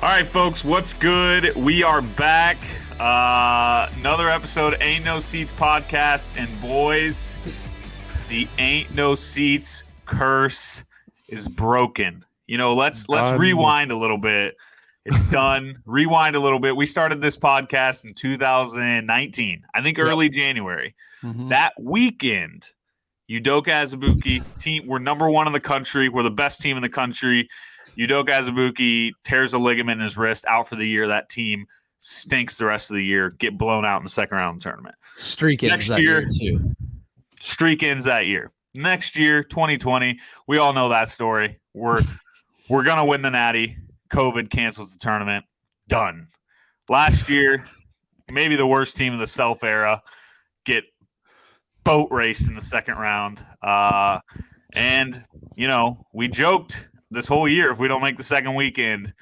All right, folks, what's good? We are back. Another episode, Ain't No Seats podcast. And boys, the Ain't No Seats curse is broken. You know, let's rewind a little bit. It's done. Rewind a little bit. We started this podcast in 2019, I think early January. Mm-hmm. That weekend, Udoka Azubuike team, we're number one in the country. We're the best team in the country. Udoka Azubuike tears a ligament in his wrist, out for the year. That team stinks the rest of the year, get blown out in the second round of the tournament. Streak ends that year, too. Streak ends that year. Next year, 2020, we all know that story. We're going to win the Natty. COVID cancels the tournament. Done. Last year, maybe the worst team of the Self era, get boat raced in the second round. And, you know, we joked this whole year, if we don't make the second weekend,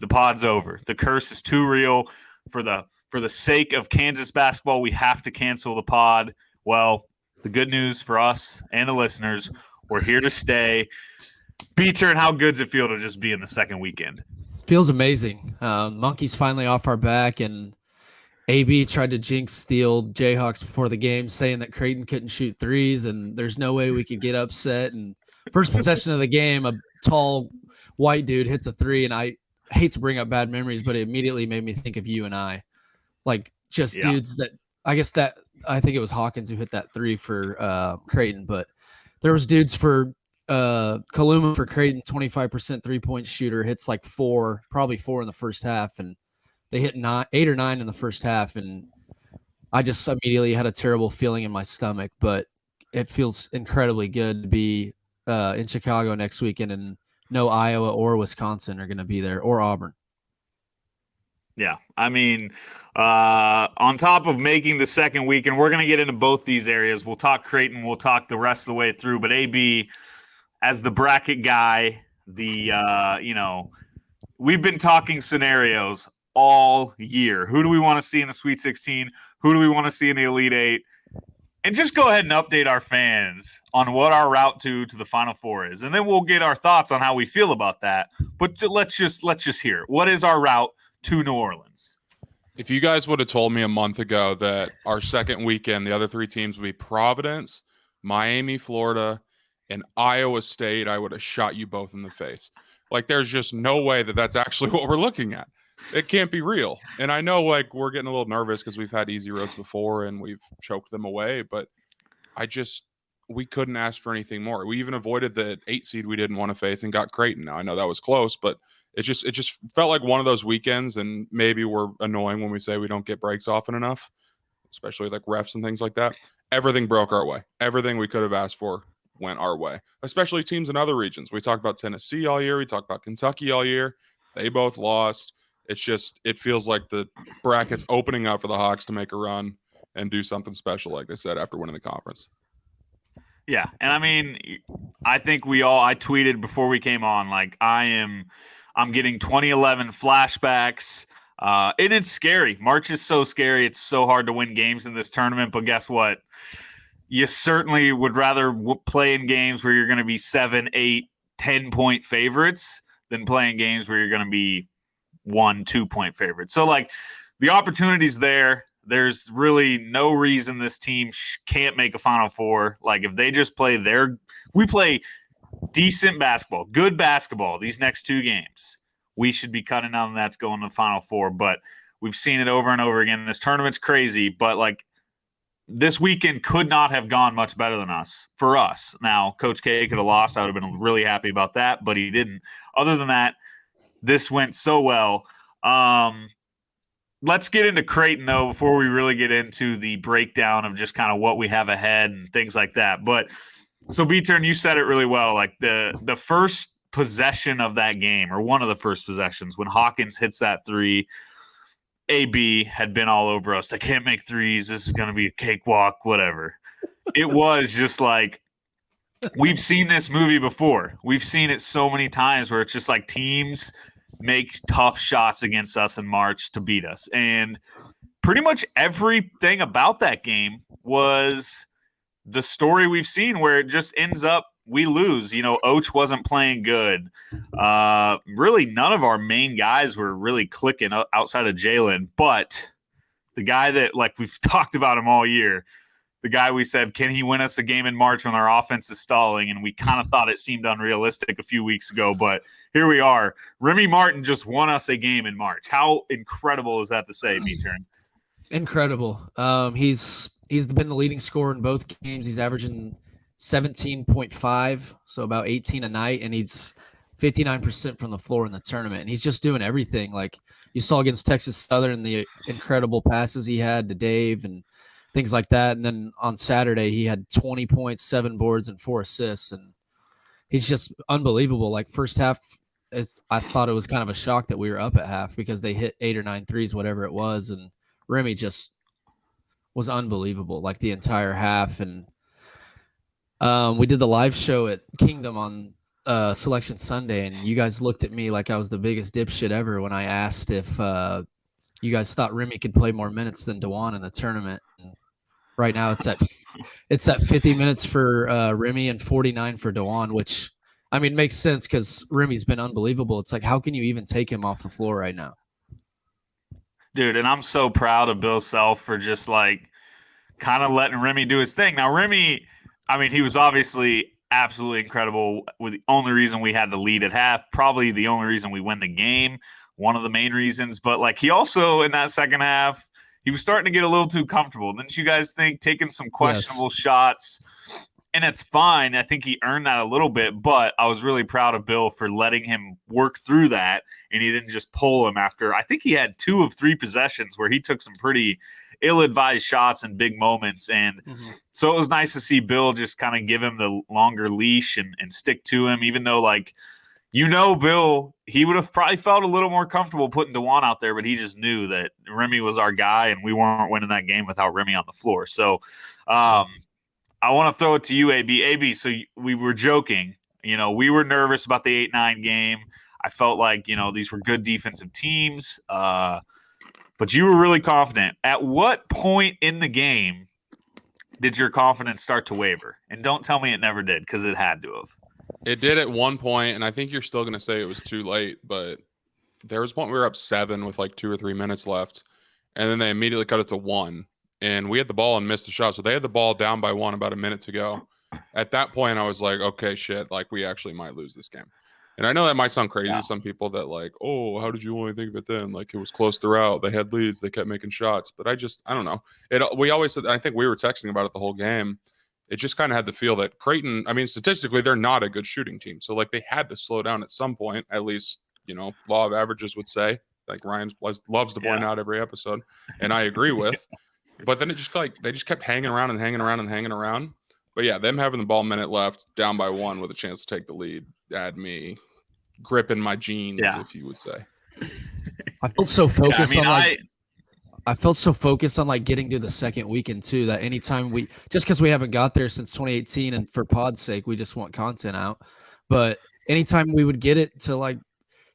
the pod's over. The curse is too real. For the sake of Kansas basketball, we have to cancel the pod. Well, the good news for us and the listeners, we're here to stay. B-Turn, how good's it feel to just be in the second weekend? Feels amazing. Monkey's finally off our back, and AB tried to jinx the old Jayhawks before the game, saying that Creighton couldn't shoot threes, and there's no way we could get upset. And first possession of the game, a tall white dude hits a three, and I hate to bring up bad memories, but it immediately made me think of you and I. Like, just dudes that I think it was Hawkins who hit that three for Creighton, but there was dudes for Kaluma for Creighton, 25% 3-point shooter, hits like probably four in the first half, and they hit 8 or 9 in the first half, and I just immediately had a terrible feeling in my stomach. But it feels incredibly good to be in Chicago next weekend, and no Iowa or Wisconsin are going to be there, or Auburn. Yeah, I mean, on top of making the second weekend, we're going to get into both these areas. We'll talk Creighton, we'll talk the rest of the way through. But AB, as the bracket guy, we've been talking scenarios all year. Who do we want to see in the Sweet 16? Who do we want to see in the Elite Eight? And just go ahead and update our fans on what our route to the Final Four is. And then we'll get our thoughts on how we feel about that. But let's just hear it. What is our route to New Orleans? If you guys would have told me a month ago that our second weekend, the other three teams would be Providence, Miami, Florida, and Iowa State, I would have shot you both in the face. Like, there's just no way that that's actually what we're looking at. It can't be real. And I know, like, we're getting a little nervous because we've had easy roads before and we've choked them away, but we couldn't ask for anything more. We even avoided the 8 seed we didn't want to face and got Creighton. Now, I know that was close, but it just felt like one of those weekends, and maybe we're annoying when we say we don't get breaks often enough, especially like refs and things like that. Everything broke our way. Everything we could have asked for went our way, especially teams in other regions. We talked about Tennessee all year. We talked about Kentucky all year. They both lost. It feels like the bracket's opening up for the Hawks to make a run and do something special, like they said, after winning the conference. Yeah, and I mean, I think I tweeted before we came on, like, I'm getting 2011 flashbacks. And it's scary. March is so scary. It's so hard to win games in this tournament, but guess what? You certainly would rather play in games where you're going to be 7, 8, 10-point favorites than playing games where you're going to be 1, 2-point favorites. So, like, the opportunity's there. There's really no reason this team can't make a Final Four. Like, if they just play we play decent basketball, good basketball these next 2 games, we should be cutting out and that's going to the Final Four. But we've seen it over and over again. This tournament's crazy, but, like, this weekend could not have gone much better than us for us. Now, Coach K could have lost. I would have been really happy about that, but he didn't. Other than that, this went so well. Let's get into Creighton, though, before we really get into the breakdown of just kind of what we have ahead and things like that. But so, B-Turn, you said it really well. Like, the first possession of that game, or one of the first possessions, when Hawkins hits that three, AB had been all over us. They can't make threes. This is going to be a cakewalk, whatever. It was just like, we've seen this movie before. We've seen it so many times where it's just like teams make tough shots against us in March to beat us. And pretty much everything about that game was the story we've seen, where it just ends up we lose. Oach wasn't playing good. Really, none of our main guys were really clicking outside of Jalen. But the guy that, like, we've talked about him all year, the guy we said, can he win us a game in March when our offense is stalling? And we kind of thought it seemed unrealistic a few weeks ago, but here we are. Remy Martin just won us a game in March. How incredible is that to say, B-Turn? Incredible. He's been the leading scorer in both games. He's averaging 17.5, so about 18 a night, and he's 59% from the floor in the tournament. And he's just doing everything. Like you saw against Texas Southern, the incredible passes he had to Dave and things like that. And then on Saturday, he had 20 points, 7 boards, and 4 assists. And he's just unbelievable. Like first half, I thought it was kind of a shock that we were up at half because they hit 8 or 9 threes, whatever it was. And Remy just was unbelievable, like the entire half. And we did the live show at Kingdom on Selection Sunday, and you guys looked at me like I was the biggest dipshit ever when I asked if you guys thought Remy could play more minutes than Dewan in the tournament. And right now it's at 50 minutes for Remy and 49 for Dewan, which I mean makes sense because Remy's been unbelievable. It's like, how can you even take him off the floor right now? Dude, and I'm so proud of Bill Self for just like kind of letting Remy do his thing. Now, Remy, I mean, he was obviously absolutely incredible. With the only reason we had the lead at half, probably the only reason we win the game, one of the main reasons. But like he also in that second half, he was starting to get a little too comfortable. Didn't you guys think taking some questionable shots? And it's fine. I think he earned that a little bit, but I was really proud of Bill for letting him work through that, and he didn't just pull him after. I think he had 2 of 3 possessions where he took some pretty ill-advised shots in big moments, and so it was nice to see Bill just kind of give him the longer leash and stick to him, even though, like, Bill, he would have probably felt a little more comfortable putting Dewan out there, but he just knew that Remy was our guy, and we weren't winning that game without Remy on the floor. So, I want to throw it to you, AB. AB, so we were joking. We were nervous about the 8-9 game. I felt like, these were good defensive teams, but you were really confident. At what point in the game did your confidence start to waver? And don't tell me it never did, because it had to have. It did at one point, and I think you're still going to say it was too late, but there was a point we were up 7 with like 2 or 3 minutes left, and then they immediately cut it to 1. And we had the ball and missed the shot. So they had the ball down by 1 about a minute to go. At that point, I was like, okay, shit, like we actually might lose this game. And I know that might sound crazy to some people that like, oh, how did you only think of it then? Like it was close throughout. They had leads. They kept making shots. But I don't know. We always said, I think we were texting about it the whole game. It just kind of had the feel that Creighton, I mean, statistically, they're not a good shooting team. So like they had to slow down at some point, at least, law of averages would say, like Ryan loves to point out every episode. And I agree with. But then it just they just kept hanging around and hanging around and hanging around. But yeah, them having the ball minute left, down by 1 with a chance to take the lead, had me gripping my jeans, if you would say. I felt so focused I felt so focused on like getting to the second weekend too, that anytime just because we haven't got there since 2018, and for pod's sake, we just want content out. But anytime we would get it to like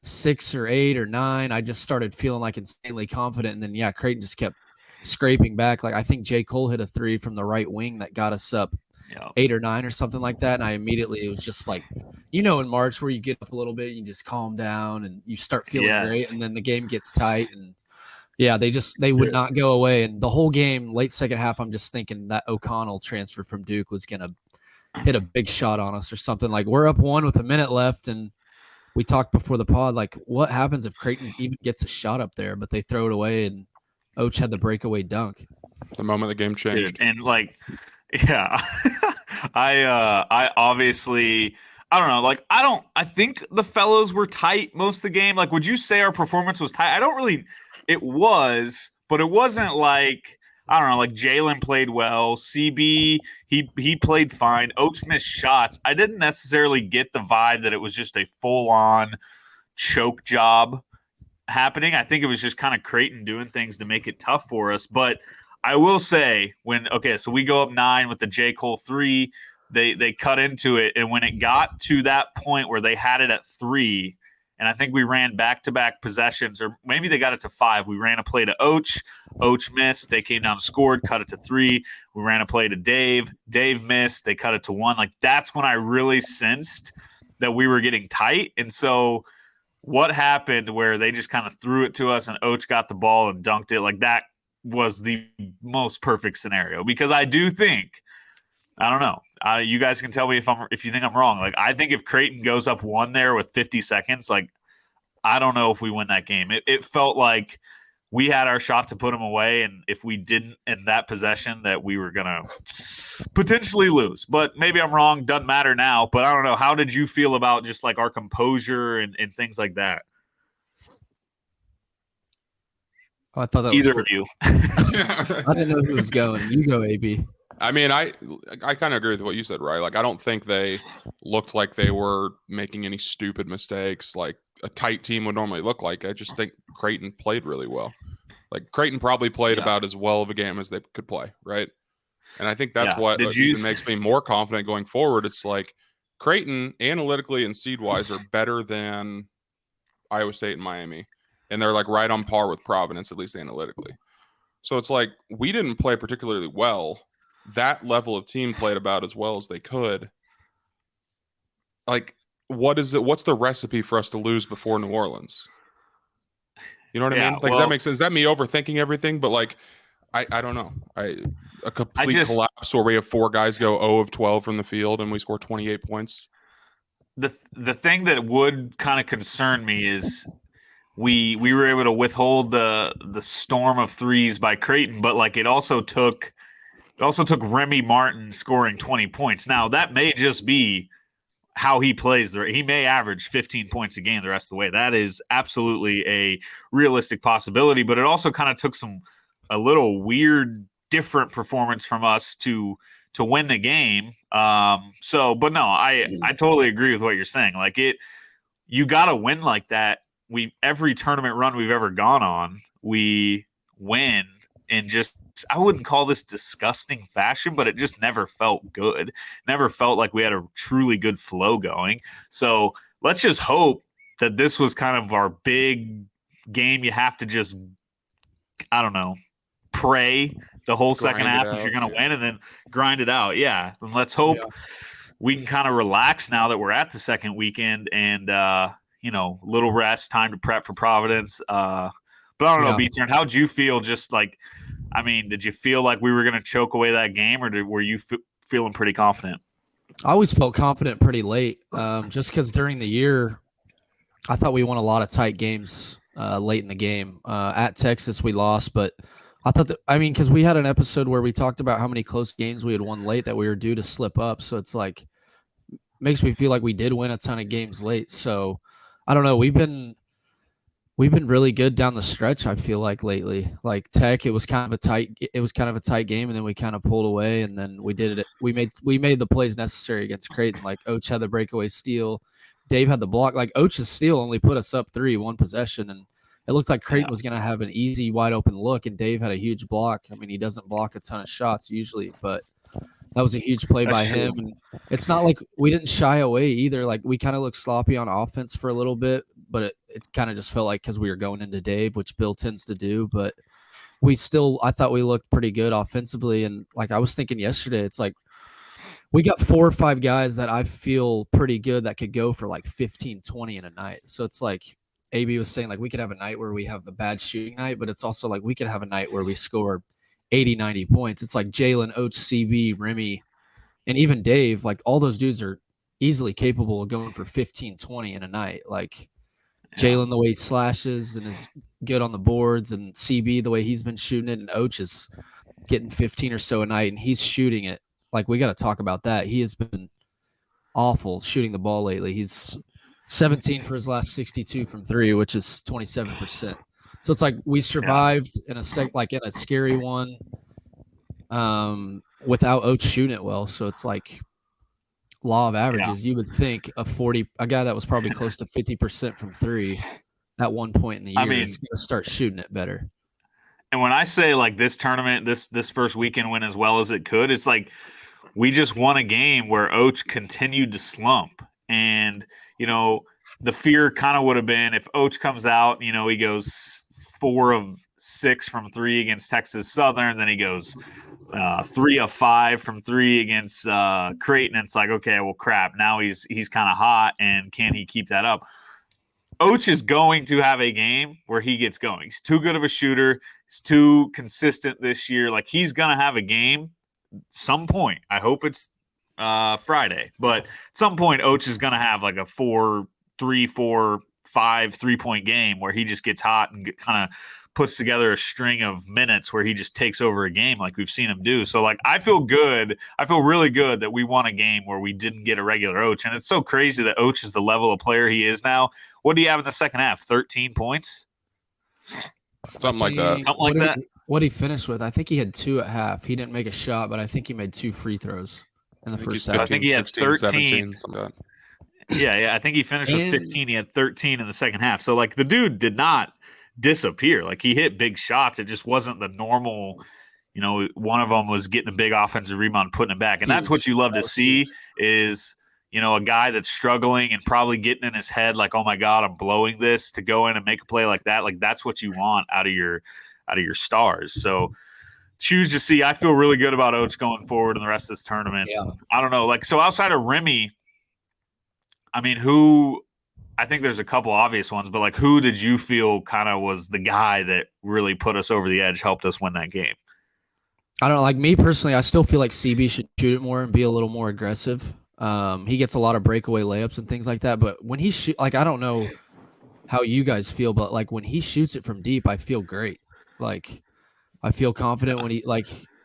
6 or 8 or 9, I just started feeling like insanely confident. And then Creighton just kept scraping back. Like I think J. Cole hit a 3 from the right wing that got us up 8 or 9 or something like that. And it was just like, in March where you get up a little bit, you just calm down and you start feeling great. And then the game gets tight and they would not go away. And the whole game, late second half, I'm just thinking that O'Connell transfer from Duke was going to hit a big shot on us or something. Like we're up 1 with a minute left. And we talked before the pod, like what happens if Creighton even gets a shot up there, but they throw it away and Oach had the breakaway dunk. The moment the game changed. Dude, and like, I obviously, I don't know. Like, I think the fellows were tight most of the game. Like, would you say our performance was tight? It was, but it wasn't like, I don't know, like Jalen played well. CB, he played fine. Oach missed shots. I didn't necessarily get the vibe that it was just a full-on choke job happening. I think it was just kind of Creighton doing things to make it tough for us. But I will say so we go up 9 with the J. Cole 3, they cut into it. And when it got to that point where they had it at 3 And I think we ran back-to-back possessions, or maybe they got it to 5. We ran a play to Oach. Oach missed. They came down, scored, cut it to 3. We ran a play to Dave. Dave missed. They cut it to 1. Like, that's when I really sensed that we were getting tight. And so what happened where they just kind of threw it to us and Oach got the ball and dunked it, like that was the most perfect scenario. Because I do think, I don't know, you guys can tell me if you think I'm wrong. Like, I think if Creighton goes up 1 there with 50 seconds, like, I don't know if we win that game. It felt like we had our shot to put them away, and if we didn't in that possession, that we were going to potentially lose. But maybe I'm wrong. Doesn't matter now. But I don't know. How did you feel about just like our composure and things like that? Oh, I thought that Either was of you. I didn't know who was going. You go, AB. I mean, I kind of agree with what you said, right? Like, I don't think they looked like they were making any stupid mistakes like a tight team would normally look like. I just think Creighton played really well. Like, Creighton probably played about as well of a game as they could play, right? And I think that's what even makes me more confident going forward. It's like Creighton, analytically and seed-wise, are better than Iowa State and Miami. And they're, like, right on par with Providence, at least analytically. So it's like we didn't play particularly well. That level of team played about as well as they could. Like, what's the recipe for us to lose before New Orleans? You know what I mean? Like, does that make sense? Is that me overthinking everything? But like, I don't know. A complete collapse where we have 4 guys go 0 of 12 from the field and we score 28 points. The thing that would kind of concern me is we were able to withhold the storm of threes by Creighton, but like it also took Remy Martin scoring 20 points. Now that may just be how he plays. He may average 15 points a game the rest of the way. That is absolutely a realistic possibility, but it also kind of took a little weird, different performance from us to win the game. But no, I totally agree with what you're saying. Like you got to win like that. Every tournament run we've ever gone on, we win in just, I wouldn't call this disgusting fashion, but it just never felt good. Never felt like we had a truly good flow going. So let's just hope that this was kind of our big game. You have to just, I don't know, pray the whole second half that you're going to win and then grind it out. Yeah. And let's hope we can kind of relax now that we're at the second weekend and, little rest, time to prep for Providence. But I don't know, B-Turn, how'd you feel? Just like, I mean, did you feel like we were going to choke away that game, or were you feeling pretty confident? I always felt confident pretty late, just because during the year, I thought we won a lot of tight games late in the game. At Texas, we lost, but I thought because we had an episode where we talked about how many close games we had won late that we were due to slip up. So it's like, makes me feel like we did win a ton of games late. So I don't know. We've been really good down the stretch. I feel like lately, like Tech, it was kind of a tight game, and then we kind of pulled away, and then we did it. We made the plays necessary against Creighton. Like Oach had the breakaway steal, Dave had the block. Like Oach's steal only put us up 3 one possession, and it looked like Creighton was going to have an easy, wide open look, and Dave had a huge block. I mean, he doesn't block a ton of shots usually, but that was a huge play by him. And it's not like we didn't shy away either. Like we kind of looked sloppy on offense for a little bit, but it kind of just felt like because we were going into Dave, which Bill tends to do. But I thought we looked pretty good offensively. And like I was thinking yesterday, it's like we got 4 or 5 guys that I feel pretty good that could go for like 15, 20 in a night. So it's like AB was saying, like we could have a night where we have a bad shooting night, but it's also like we could have a night where we score 80, 90 points. It's like Jalen, Oach, CB, Remy, and even Dave, like all those dudes are easily capable of going for 15, 20 in a night. Like Jalen, the way he slashes and is good on the boards, and CB, the way he's been shooting it, and Oach is getting 15 or so a night, and he's shooting it. Like we got to talk about that. He has been awful shooting the ball lately. He's 17 for his last 62 from 3, which is 27%. So it's like we survived in a scary one without Oach shooting it well. So it's like law of averages. You would think a guy that was probably close to 50% from 3 at one point in the year is going to start shooting it better. And when I say like this tournament, this first weekend went as well as it could, it's like we just won a game where Oach continued to slump. And, the fear kind of would have been if Oach comes out, he goes 4 of 6 from 3 against Texas Southern, then he goes 3 of 5 from 3 against Creighton. It's like, okay, well, crap. Now he's kind of hot, and can he keep that up? Oach is going to have a game where he gets going. He's too good of a shooter. He's too consistent this year. Like, he's going to have a game some point. I hope it's Friday. But at some point, Oach is going to have like a 4, 3, 4, 5 3-point game where he just gets hot and kind of puts together a string of minutes where he just takes over a game like we've seen him do. So, like, I feel good. I feel really good that we won a game where we didn't get a regular Oach. And it's so crazy that Oach is the level of player he is now. What do you have in the second half? 13 points? Something like that. Something like that. What he finished with, I think he had 2 at half. He didn't make a shot, but I think he made 2 free throws in the first half. 15, I think he had 16, 13. 17, something like that. Yeah. I think he finished with 15. He had 13 in the second half. So, like, the dude did not disappear. Like, he hit big shots. It just wasn't the normal, one of them was getting a big offensive rebound, putting it back. And that's what you love to see is, a guy that's struggling and probably getting in his head like, oh my God, I'm blowing this, to go in and make a play like that. Like, that's what you want out of your stars. So it's huge to see. I feel really good about Oach going forward in the rest of this tournament. Yeah. I don't know. Like, so outside of Remy, I mean, I think there's a couple obvious ones, but like, who did you feel kind of was the guy that really put us over the edge, helped us win that game? I don't know. Like, me personally, I still feel like CB should shoot it more and be a little more aggressive. He gets a lot of breakaway layups and things like that. But when he shoot, like, I don't know how you guys feel, but like when he shoots it from deep, I feel great. Like, I feel confident when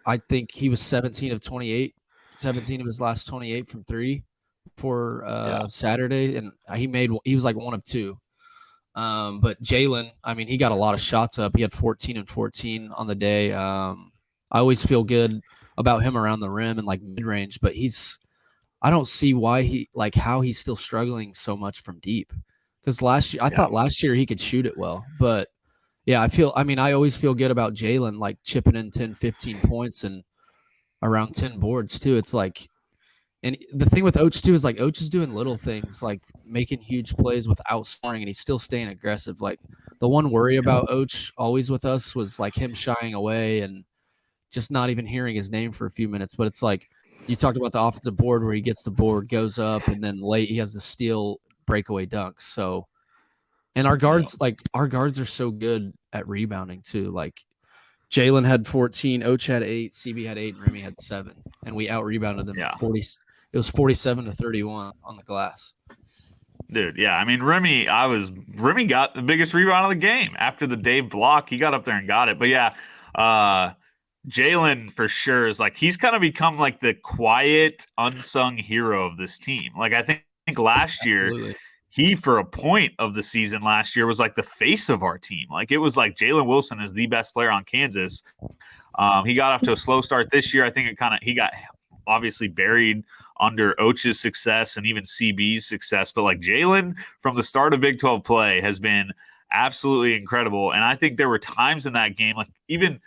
I think he was 17 of 28, 17 of his last 28 from 3 for Saturday, and he was like 1 of 2. But Jalen, I mean, he got a lot of shots up. He had 14 and 14 on the day. I always feel good about him around the rim and like mid range, but I don't see why how he's still struggling so much from deep. Because I thought last year he could shoot it well, but yeah, I always feel good about Jalen, like chipping in 10, 15 points and around 10 boards too. It's like, and the thing with Oach too is like Oach is doing little things like making huge plays without scoring, and he's still staying aggressive. Like, the one worry about Oach always with us was like him shying away and just not even hearing his name for a few minutes. But it's like, you talked about the offensive board where he gets the board, goes up, and then late he has the steal breakaway dunks. So, and our guards are so good at rebounding too. Like, Jalen had 14, Oach had 8, CB had 8, and Remy had 7, and we out rebounded them 40. It was 47-31 on the glass. Dude, yeah. I mean, Remy got the biggest rebound of the game after the Dave block. He got up there and got it. But yeah, Jalen for sure is like, he's kind of become like the quiet, unsung hero of this team. Like, I think last year, he, for a point of the season last year, was like the face of our team. Like, it was like Jalen Wilson is the best player on Kansas. He got off to a slow start this year. I think he got obviously buried under Oach's success and even CB's success. But like, Jalen from the start of Big 12 play has been absolutely incredible. And I think there were times in that game, like, even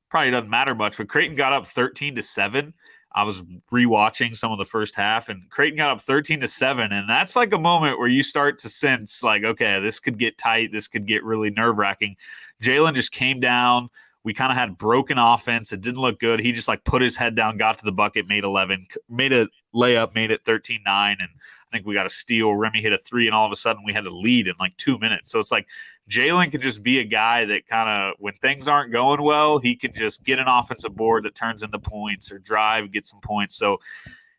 probably doesn't matter much, but Creighton got up 13-7. I was rewatching some of the first half, and Creighton got up 13-7. And that's like a moment where you start to sense like, okay, this could get tight. This could get really nerve-wracking. Jalen just came down. We kind of had broken offense. It didn't look good. He just like put his head down, got to the bucket, made 11, made a layup, made it 13-9. And I think we got a steal. Remy hit a 3, and all of a sudden we had a lead in like 2 minutes. So it's like Jalen could just be a guy that kind of, when things aren't going well, he can just get an offensive board that turns into points, or drive, get some points. So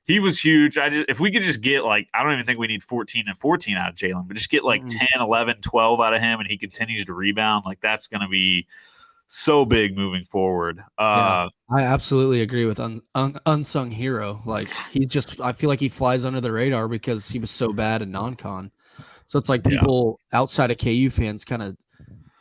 he was huge. If we could just get like, I don't even think we need 14 and 14 out of Jalen, but just get like 10, 11, 12 out of him, and he continues to rebound. Like, that's going to be so big moving forward. I absolutely agree with unsung hero. Like, I feel like he flies under the radar because he was so bad in non-con. So it's like people outside of KU fans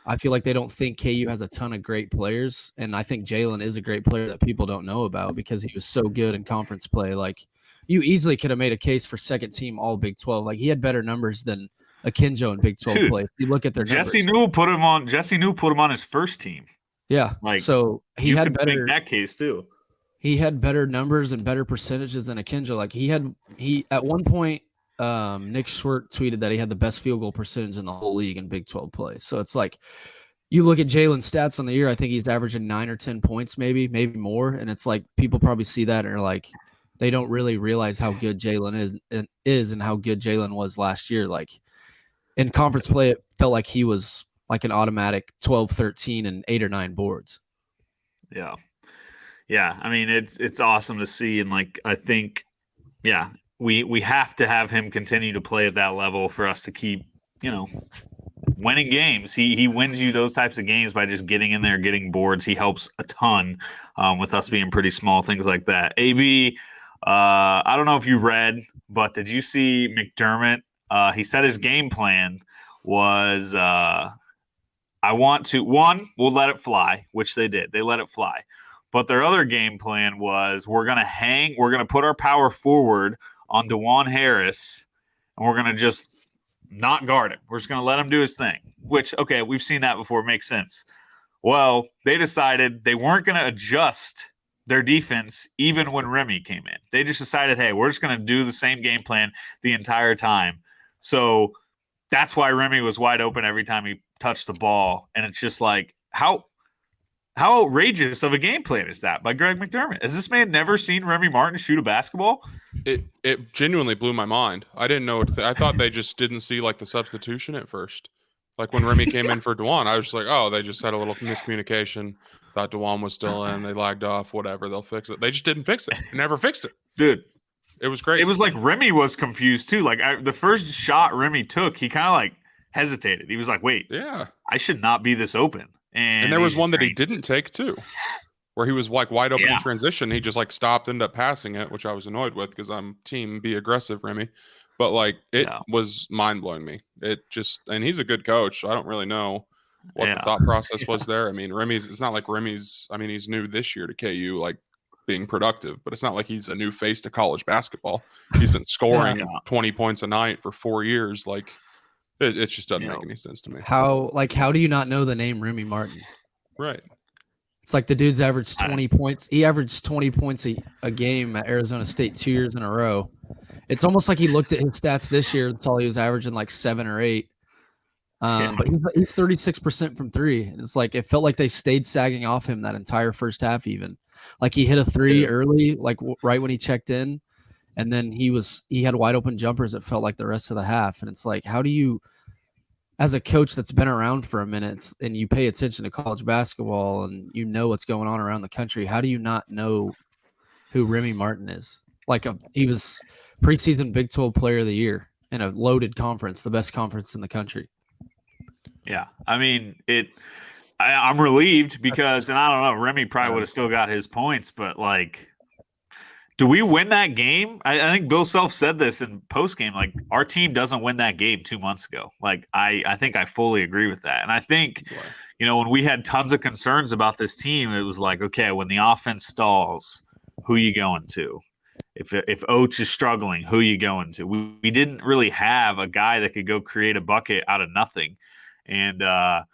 I feel like they don't think KU has a ton of great players. And I think Jalen is a great player that people don't know about because he was so good in conference play. Like, you easily could have made a case for second team all Big 12. Like, he had better numbers than Akinjo in Big 12 play. If you look at their numbers. Jesse Newell put him on his first team. Yeah. Like, so he had better, make that case too. He had better numbers and better percentages than Akinjo. Like, he at one point Nick Schwartz tweeted that he had the best field goal percentage in the whole league in Big 12 play. So it's like you look at Jalen's stats on the year, I think he's averaging 9 or 10 points, maybe more. And it's like people probably see that and are like, they don't really realize how good Jalen is and how good Jalen was last year. Like in conference play, it felt like he was like an automatic 12, 13, and 8 or 9 boards. Yeah. Yeah. I mean, it's awesome to see. And like, I think, yeah, we have to have him continue to play at that level for us to keep, winning games. He wins you those types of games by just getting in there, getting boards. He helps a ton with us being pretty small, things like that. AB, I don't know if you read, but did you see McDermott? He said his game plan was we'll let it fly, which they did. They let it fly. But their other game plan was we're going to put our power forward on DeJuan Harris, and we're going to just not guard him. We're just going to let him do his thing, which, okay, we've seen that before. It makes sense. Well, they decided they weren't going to adjust their defense even when Remy came in. They just decided, hey, we're just going to do the same game plan the entire time. So that's why Remy was wide open every time he touched the ball. And it's just like, how outrageous of a game plan is that by Greg McDermott? Has this man never seen Remy Martin shoot a basketball? It genuinely blew my mind. I didn't know what I thought they just didn't see like the substitution at first. Like when Remy came in for DeJuan, I was just like, oh, they just had a little miscommunication. Thought DeJuan was still in. They lagged off, whatever. They'll fix it. They just didn't fix it. They never fixed it. Dude. It was crazy. It was like Remy was confused too. Like the first shot Remy took, he kind of like hesitated. He was like, wait, yeah, I should not be this open. And there was one that he didn't take too, where he was like wide open in transition. He just like stopped, ended up passing it, which I was annoyed with because I'm team be aggressive, Remy. But like it was mind blowing me. And he's a good coach. I don't really know what the thought process was there. I mean, it's not like Remy's, I mean, he's new this year to KU, like being productive, but it's not like he's a new face to college basketball. He's been scoring 20 points a night for 4 years. Like it just doesn't make any sense to me. How do you not know the name Remy Martin? Right. It's like the dude's averaged 20 points. He averaged 20 points a game at Arizona State 2 years in a row. It's almost like he looked at his stats this year and saw he was averaging like 7 or 8. But he's 36% from 3. And it's like it felt like they stayed sagging off him that entire first half even. Like he hit a 3 early, like right when he checked in. And then he had wide open jumpers, it felt like the rest of the half. And it's like, how do you, as a coach that's been around for a minute and you pay attention to college basketball and you know what's going on around the country, how do you not know who Remy Martin is? Like he was preseason Big 12 Player of the Year in a loaded conference, the best conference in the country. Yeah, I mean I'm relieved because, and I don't know, Remy probably would have still got his points, but like, do we win that game? I think Bill Self said this in post game. Like, our team doesn't win that game 2 months ago. Like, I think I fully agree with that. And I think, when we had tons of concerns about this team, it was like, okay, when the offense stalls, who you going to? If Oates is struggling, who you going to? We didn't really have a guy that could go create a bucket out of nothing. And I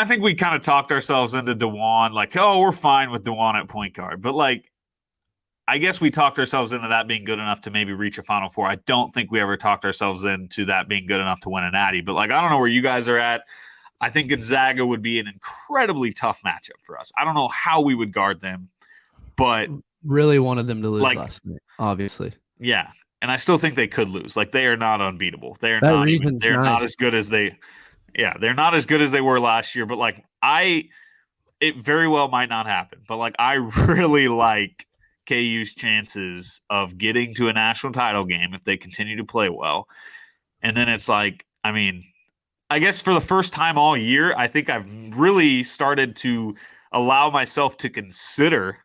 think we kind of talked ourselves into DeJuan, like, oh, we're fine with DeJuan at point guard. But, like, I guess we talked ourselves into that being good enough to maybe reach a Final Four. I don't think we ever talked ourselves into that being good enough to win a natty. But, like, I don't know where you guys are at. I think Gonzaga would be an incredibly tough matchup for us. I don't know how we would guard them, but really wanted them to lose last night, obviously. Yeah, and I still think they could lose. Like, they are not unbeatable. They're not as good as they're not as good as they were last year. But, like, it very well might not happen. But, like, I really like KU's chances of getting to a national title game if they continue to play well. And then it's like, I mean, I guess for the first time all year, I think I've really started to allow myself to consider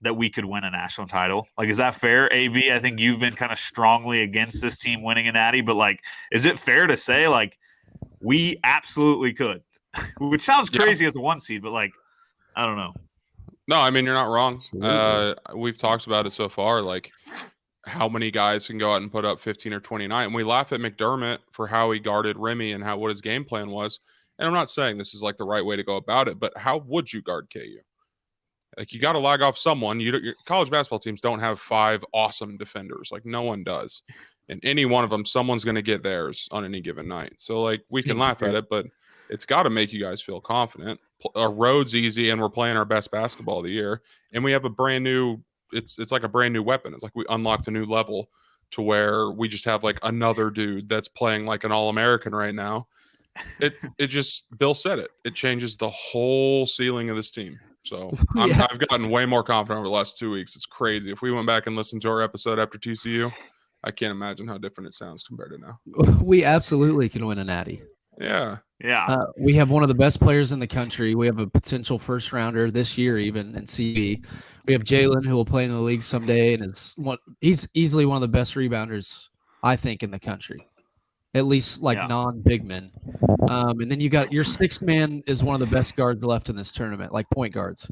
that we could win a national title. Like, is that fair, AB? I think you've been kind of strongly against this team winning a natty, but, like, is it fair to say, like, we absolutely could? Which sounds crazy as a 1 seed, but, like, I don't know. No, I mean, you're not wrong. We've talked about it so far, like how many guys can go out and put up 15 or 29. And we laugh at McDermott for how he guarded Remy and what his game plan was. And I'm not saying this is like the right way to go about it, but how would you guard KU? Like, you got to lag off someone. Your college basketball teams don't have 5 awesome defenders. Like, no one does. and any one of them, someone's going to get theirs on any given night. So like we can Seems laugh weird. at it, but it's got to make you guys feel confident. Our road's easy, and we're playing our best basketball of the year, and we have a brand new. It's like a brand new weapon. It's like we unlocked a new level to where we just have like another dude that's playing like an All-American right now. It just Bill said it. It changes the whole ceiling of this team. So Yeah. I've gotten way more confident over the last 2 weeks. It's crazy. If we went back and listened to our episode after TCU, I can't imagine how different it sounds compared to now. We absolutely can win a natty. Yeah. Yeah. We have one of the best players in the country. We have a potential first rounder this year, even in CB. We have Jalen, who will play in the league someday, and he's easily one of the best rebounders, I think, in the country, at least like non-big men. And then you got your sixth man is one of the best guards left in this tournament, like point guards,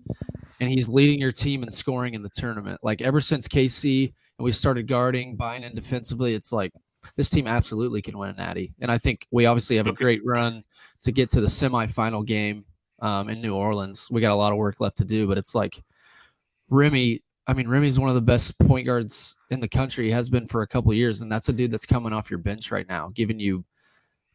and he's leading your team in scoring in the tournament. Like ever since KC and we started guarding, buying in defensively, it's like this team absolutely can win a natty. And I think we obviously have a great run to get to the semifinal game in New Orleans. We got a lot of work left to do, but it's like Remy. I mean, Remy's one of the best point guards in the country. He has been for a couple of years, and that's a dude that's coming off your bench right now, giving you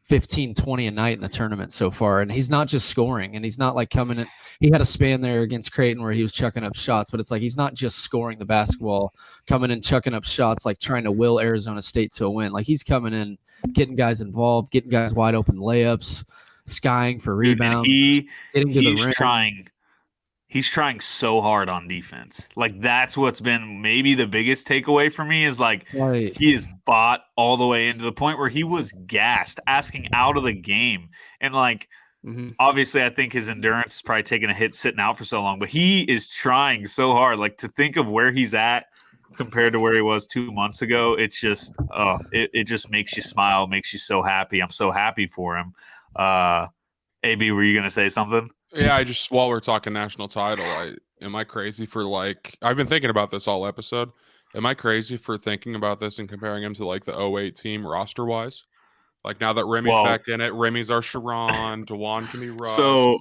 15, 20 a night in the tournament so far. And he's not just scoring, and he's not like coming in. He had a span there against Creighton where he was chucking up shots, but it's like he's not just scoring the basketball, coming in, chucking up shots, like trying to will Arizona State to a win. Like he's coming in, getting guys involved, getting guys wide open layups, skying for rebounds, getting to the rim. He's trying so hard on defense. Like that's what's been maybe the biggest takeaway for me is like he is bought all the way into the point where he was gassed, asking out of the game. And like obviously I think his endurance is probably taking a hit sitting out for so long, but he is trying so hard. Like to think of where he's at compared to where he was 2 months ago, it's just it just makes you smile, makes you so happy. I'm so happy for him. AB, were you gonna say something? Yeah, while we're talking national title, am I crazy for like I've been thinking about this all episode. Am I crazy for thinking about this and comparing him to like the 08 team roster wise? Like now that Remy's back in it, Remy's our Sharon, DeJuan can be Russ. So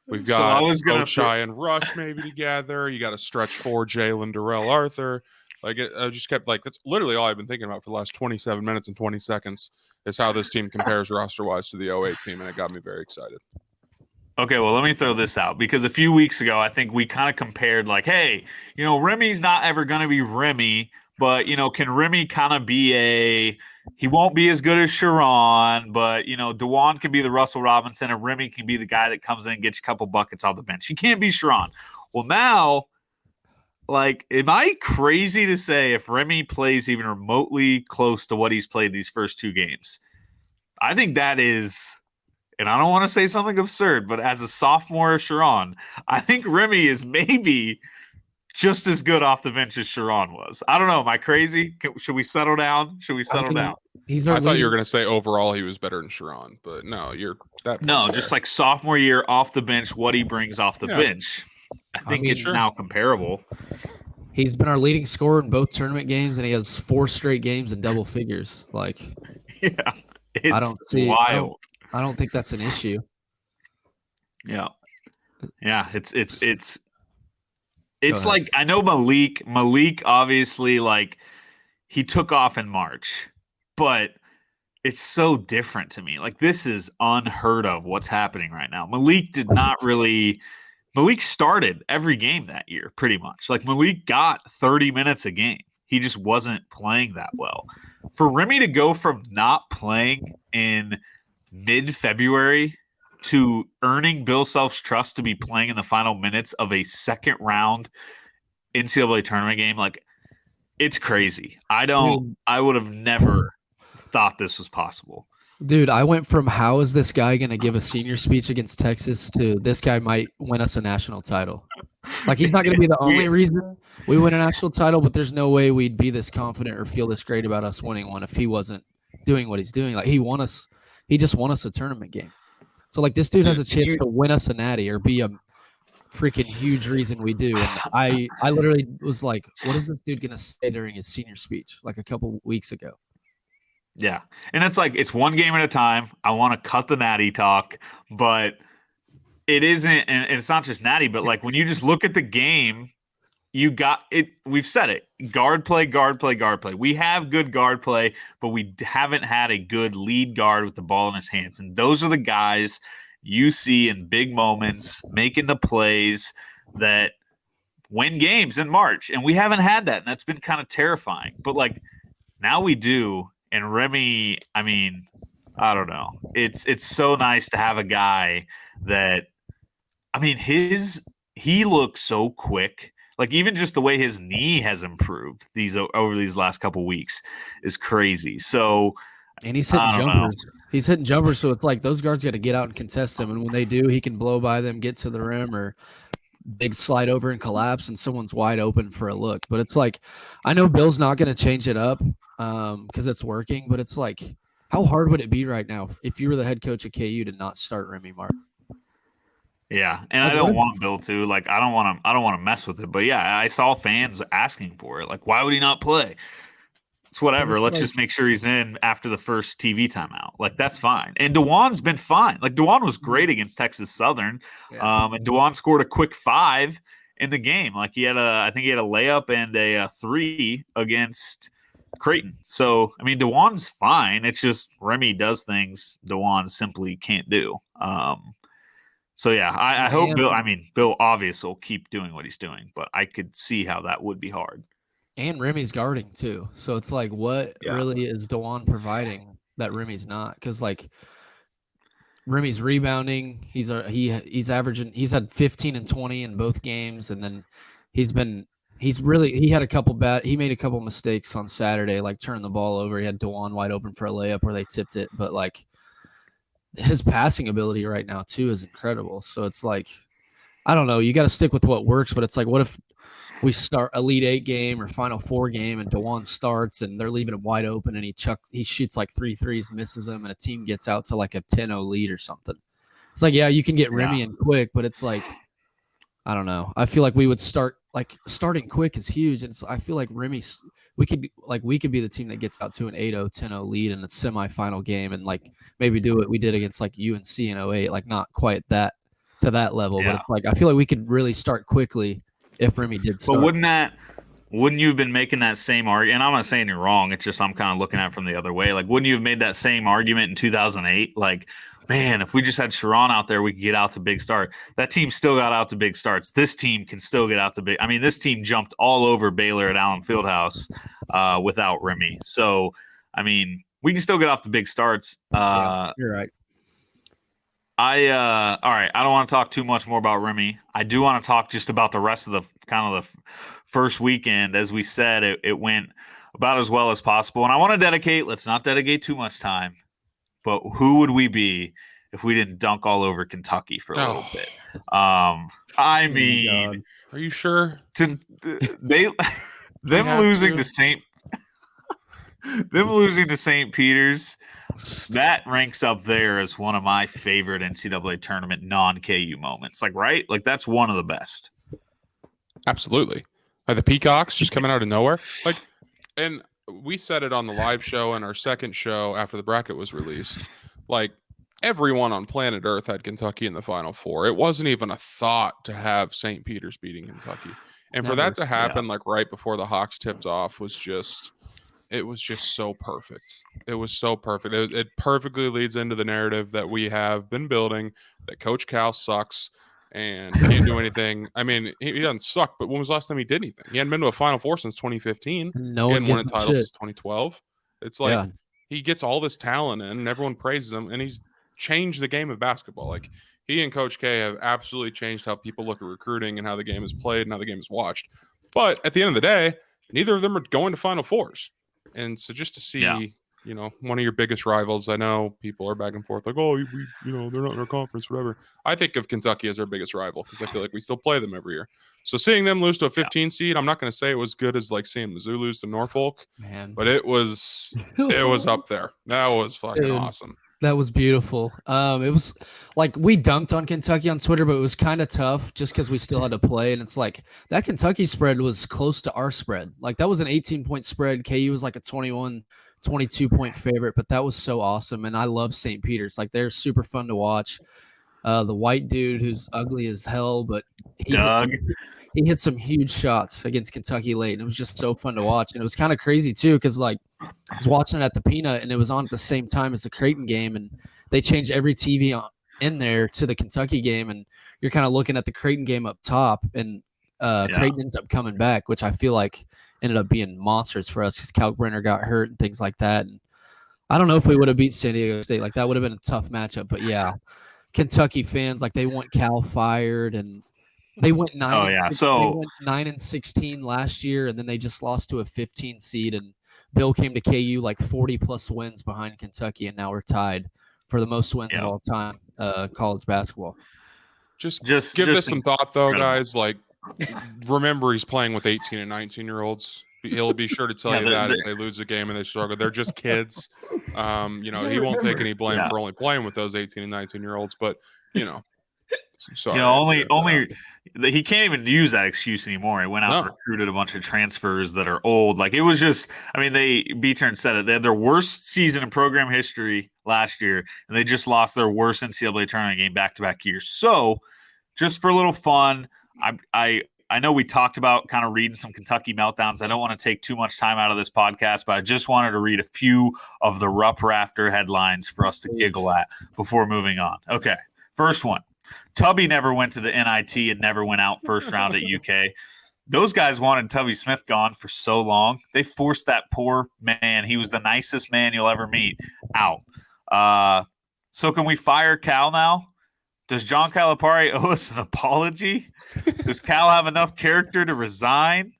we've got Ochai and Rush maybe together. You got a stretch 4, Jalen, Darrell, Arthur. Like I just kept like that's literally all I've been thinking about for the last 27 minutes and 20 seconds is how this team compares roster wise to the 08 team, and it got me very excited. Okay, well, let me throw this out because a few weeks ago, I think we kind of compared like, hey, Remy's not ever going to be Remy, but, can Remy kind of be he won't be as good as Sharon, but, DeJuan can be the Russell Robinson and Remy can be the guy that comes in and gets a couple buckets off the bench. He can't be Sharon. Well, now, like, am I crazy to say if Remy plays even remotely close to what he's played these first two games? I think that is... And I don't want to say something absurd, but as a sophomore Sharon, I think Remy is maybe just as good off the bench as Sharon was. I don't know. Am I crazy? Should we settle down? Down? I thought you were going to say overall he was better than Sharon, but no, just like sophomore year off the bench, what he brings off the bench. I think it's now comparable. He's been our leading scorer in both tournament games, and he has 4 straight games in double figures. Like, yeah, it's wild. I don't think that's an issue. Yeah. It's like I know Malik obviously like he took off in March, but it's so different to me. Like this is unheard of what's happening right now. Malik started every game that year pretty much. Like Malik got 30 minutes a game. He just wasn't playing that well. For Remy to go from not playing in mid-February to earning Bill Self's trust to be playing in the final minutes of a second round NCAA tournament game, like it's crazy. I would have never thought this was possible. Dude, I went from how is this guy going to give a senior speech against Texas to this guy might win us a national title. Like he's not going to be the only reason we win a national title, but there's no way we'd be this confident or feel this great about us winning one if he wasn't doing what he's doing. Like he just won us a tournament game. So, like, this dude has a chance to win us a natty or be a freaking huge reason we do. And I literally was like, what is this dude going to say during his senior speech, like a couple weeks ago? Yeah. And it's like, it's one game at a time. I want to cut the natty talk, but it isn't, and it's not just natty, but, like, when you just look at the game, you got it. We've said it. Guard play, guard play, guard play. We have good guard play, but we haven't had a good lead guard with the ball in his hands. And those are the guys you see in big moments making the plays that win games in March. And we haven't had that. And that's been kind of terrifying. But like now we do. And Remy, I mean, I don't know. It's so nice to have a guy that, I mean, he looks so quick. Like even just the way his knee has improved over these last couple weeks is crazy. So, and he's hitting jumpers. He's hitting jumpers, so it's like those guards got to get out and contest him. And when they do, he can blow by them, get to the rim, or big slide over and collapse, and someone's wide open for a look. But it's like, I know Bill's not going to change it up because it's working. But it's like, how hard would it be right now if you were the head coach at KU to not start Remy Martin? Yeah, and I don't want Bill to. Like, I don't want to mess with it. But yeah, I saw fans asking for it. Like, why would he not play? It's whatever. Let's just make sure he's in after the first TV timeout. Like, that's fine. And DeJuan's been fine. Like, DeJuan was great against Texas Southern. Yeah. And DeJuan scored a quick 5 in the game. Like, I think he had a layup and a 3 against Creighton. So, I mean, DeJuan's fine. It's just Remy does things DeJuan simply can't do. So, yeah, I hope Bill obviously will keep doing what he's doing, but I could see how that would be hard. And Remy's guarding, too. So, it's like, what really is DeJuan providing that Remy's not? Because, like, Remy's rebounding. He's averaging – he's had 15 and 20 in both games, and then he had a couple he made a couple mistakes on Saturday, like turning the ball over. He had DeJuan wide open for a layup where they tipped it, but, like, his passing ability right now too is incredible. So it's like, I don't know, you got to stick with what works, but it's like, what if we start Elite 8 game or Final 4 game and DeJuan starts and they're leaving him wide open and he shoots like 3 threes, misses them, and a team gets out to like a 10-0 lead or something. It's like, yeah, you can get Remy in quick, but it's like, I don't know. I feel like we would starting quick is huge. And I feel like we could be the team that gets out to an 8-0, 10-0 lead in a semifinal game and like maybe do what we did against like UNC in 08, like not quite to that level. Yeah. But it's like, I feel like we could really start quickly if Remy did start. But wouldn't you have been making that same argument? And I'm not saying you're wrong. It's just I'm kind of looking at it from the other way. Like, wouldn't you have made that same argument in 2008? Like, man, if we just had Sharon out there, we could get out to big start. That team still got out to big starts. This team can still get out to big. I mean, this team jumped all over Baylor at Allen Fieldhouse without Remy. So, I mean, we can still get off to big starts. You're right. All right. I don't want to talk too much more about Remy. I do want to talk just about the rest of the first weekend. As we said, it went about as well as possible. And I want to let's not dedicate too much time, but who would we be if we didn't dunk all over Kentucky for a little bit? I mean, are you sure? Them losing to St. Peter's, that ranks up there as one of my favorite NCAA tournament non-KU moments. Like, right? Like, that's one of the best. Absolutely. The Peacocks just coming out of nowhere. Like, and we said it on the live show and our second show after the bracket was released. Like, everyone on planet Earth had Kentucky in the Final Four. It wasn't even a thought to have St. Peter's beating Kentucky. And for that to happen, like right before the Hawks tipped off, was just so perfect. It was so perfect. It perfectly leads into the narrative that we have been building, that Coach Cal sucks and can't do anything. I mean, he doesn't suck, but when was the last time he did anything? He hadn't been to a Final Four since 2015. No he one hadn't won a title since 2012. It's like he gets all this talent in, and everyone praises him, and he's changed the game of basketball. Like, he and Coach K have absolutely changed how people look at recruiting and how the game is played and how the game is watched. But at the end of the day, neither of them are going to Final Fours. And so just to see, one of your biggest rivals, I know people are back and forth like, oh, they're not in our conference, whatever. I think of Kentucky as our biggest rival because I feel like we still play them every year. So seeing them lose to a 15 seed, I'm not going to say it was good as like seeing Mizzou lose to Norfolk, but it was up there. That was fucking awesome. That was beautiful. It was like we dunked on Kentucky on Twitter, but it was kind of tough just because we still had to play. And it's like that Kentucky spread was close to our spread. Like that was an 18-point spread. KU was like a 21, 22-point favorite, but that was so awesome. And I love St. Peter's. Like they're super fun to watch. The white dude who's ugly as hell, but he he hit some huge shots against Kentucky late, and it was just so fun to watch. And it was kind of crazy too, because like I was watching it at the Peanut, and it was on at the same time as the Creighton game, and they changed every TV in there to the Kentucky game, and you're kind of looking at the Creighton game up top, and Creighton ends up coming back, which I feel like ended up being monsters for us because Kalkbrenner got hurt and things like that. And I don't know if we would have beat San Diego State. Like that would have been a tough matchup. But yeah, Kentucky fans, like they want Cal fired, and they went 9-16 last year, and then they just lost to a 15 seed. And Bill came to KU like 40 plus wins behind Kentucky, and now we're tied for the most wins of all time college basketball. Just give this some thought though, guys. Like, remember he's playing with 18 and 19-year-olds. He'll be sure to tell you that if they lose a game and they struggle. They're just kids. He won't take any blame for only playing with those 18 and 19-year-olds, but sorry. Only he can't even use that excuse anymore. He went out and recruited a bunch of transfers that are old. Like it was just, I mean, B-Turn said it. They had their worst season in program history last year, and they just lost their worst NCAA tournament game back-to-back years. So, just for a little fun, I know we talked about kind of reading some Kentucky meltdowns. I don't want to take too much time out of this podcast, but I just wanted to read a few of the Rupp Rafter headlines for us to giggle at before moving on. Okay, first one. Tubby never went to the NIT and never went out first round at UK. Those guys wanted Tubby Smith gone for so long. They forced that poor man. He was the nicest man you'll ever meet out. So can we fire Cal now? Does John Calipari owe us an apology? Does Cal have enough character to resign?